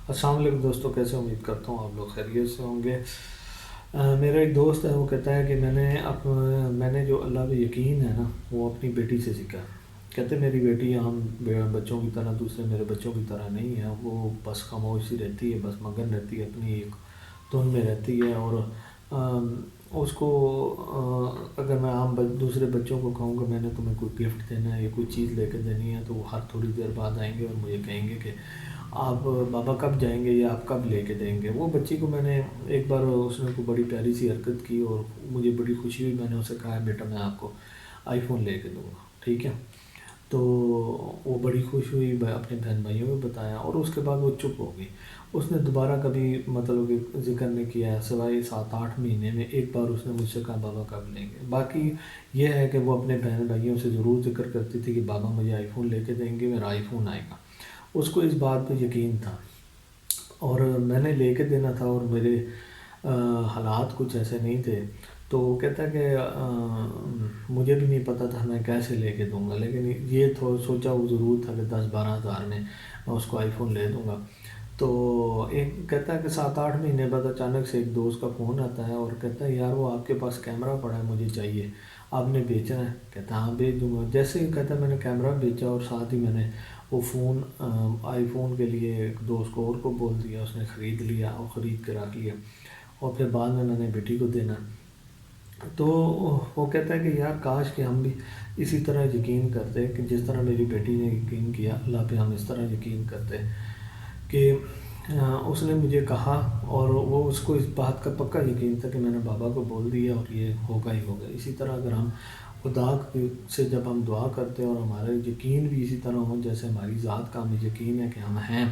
السلام علیکم دوستوں، کیسے امید کرتا ہوں آپ لوگ خیریت سے ہوں گے۔ میرا ایک دوست ہے، وہ کہتا ہے کہ میں نے جو اللہ پہ یقین ہے نا، وہ اپنی بیٹی سے سیکھا۔ کہتے میری بیٹی عام بچوں کی طرح، دوسرے میرے بچوں کی طرح نہیں ہے، وہ بس خاموشی رہتی ہے، بس مگن رہتی ہے، اپنی ایک دھن میں رہتی ہے۔ اور اس کو اگر میں عام دوسرے بچوں کو کہوں کہ میں نے تمہیں کوئی گفٹ دینا ہے یا کوئی چیز لے کے دینی ہے، تو وہ ہر تھوڑی دیر بعد آئیں گے اور مجھے کہیں گے کہ آپ بابا کب جائیں گے یا آپ کب لے کے دیں گے۔ وہ بچی کو میں نے ایک بار، اس نے کوئی بڑی پیاری سی حرکت کی اور مجھے بڑی خوشی ہوئی۔ میں نے اسے کہا بیٹا میں آپ کو آئی فون لے کے دوں گا، ٹھیک ہے؟ تو وہ بڑی خوش ہوئی، اپنے بہن بھائیوں کو بتایا، اور اس کے بعد وہ چپ ہو گئی۔ اس نے دوبارہ کبھی مطلب کہ ذکر نہیں کیا ہے، سوائے 7-8 مہینے میں ایک بار اس نے مجھ سے کہا بابا کب لیں گے۔ باقی یہ ہے کہ وہ اپنے بہن بھائیوں سے ضرور ذکر کرتی تھی کہ بابا مجھے آئی فون لے کے دیں گے، میرا آئی فون آئے گا۔ اس کو اس بات پہ یقین تھا، اور میں نے لے کے دینا تھا، اور میرے حالات کچھ ایسے نہیں تھے۔ تو وہ کہتا ہے کہ مجھے بھی نہیں پتہ تھا میں کیسے لے کے دوں گا، لیکن یہ سوچا وہ ضرور تھا کہ 10-12 ہزار میں اس کو آئی فون لے دوں گا۔ تو ایک کہتا ہے کہ 7-8 مہینے بعد اچانک سے ایک دوست کا فون آتا ہے اور کہتا ہے یار وہ آپ کے پاس کیمرہ پڑا ہے، مجھے چاہیے، آپ نے بیچا ہے؟ کہتا ہے ہاں بیچ دوں گا۔ جیسے ہی کہتا ہے میں نے کیمرہ بیچا، اور ساتھ ہی میں نے وہ فون آئی فون کے لیے ایک دوست کو اور کو بول دیا، اس نے خرید لیا اور خرید کے رکھ لیا، اور پھر بعد میں نے بیٹی کو دینا۔ تو وہ کہتا ہے کہ یار کاش کہ ہم بھی اسی طرح یقین کرتے کہ جس طرح میری بیٹی نے یقین کیا اللہ پہ، ہم اس طرح یقین کرتے کہ اس نے مجھے کہا، اور وہ اس کو اس بات کا پکا یقین تھا کہ میں نے بابا کو بول دیا اور یہ ہوگا ہی ہوگا۔ اسی طرح اگر ہم خدا سے جب ہم دعا کرتے ہیں اور ہمارا یقین بھی اسی طرح ہو جیسے ہماری ذات کا ہمیں یقین ہے کہ ہم ہیں،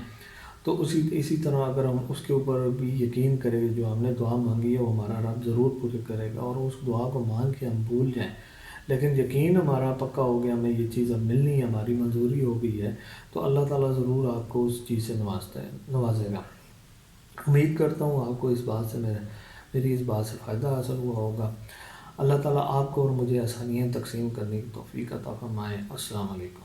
تو اسی طرح اگر ہم اس کے اوپر بھی یقین کریں، جو ہم نے دعا مانگی ہے وہ ہمارا رب ضرور پوری کرے گا، اور اس دعا کو مانگ کے ہم بھول جائیں لیکن یقین ہمارا پکا ہو گیا، ہمیں یہ چیز اب ملنی ہے، ہماری منظوری ہو گئی ہے، تو اللہ تعالیٰ ضرور آپ کو اس چیز سے نوازے گا۔ امید کرتا ہوں آپ کو اس بات سے میری اس بات سے فائدہ حاصل ہوا ہوگا۔ اللہ تعالیٰ آپ کو اور مجھے آسانیاں تقسیم کرنے کی توفیق عطا فرمائے۔ السلام علیکم۔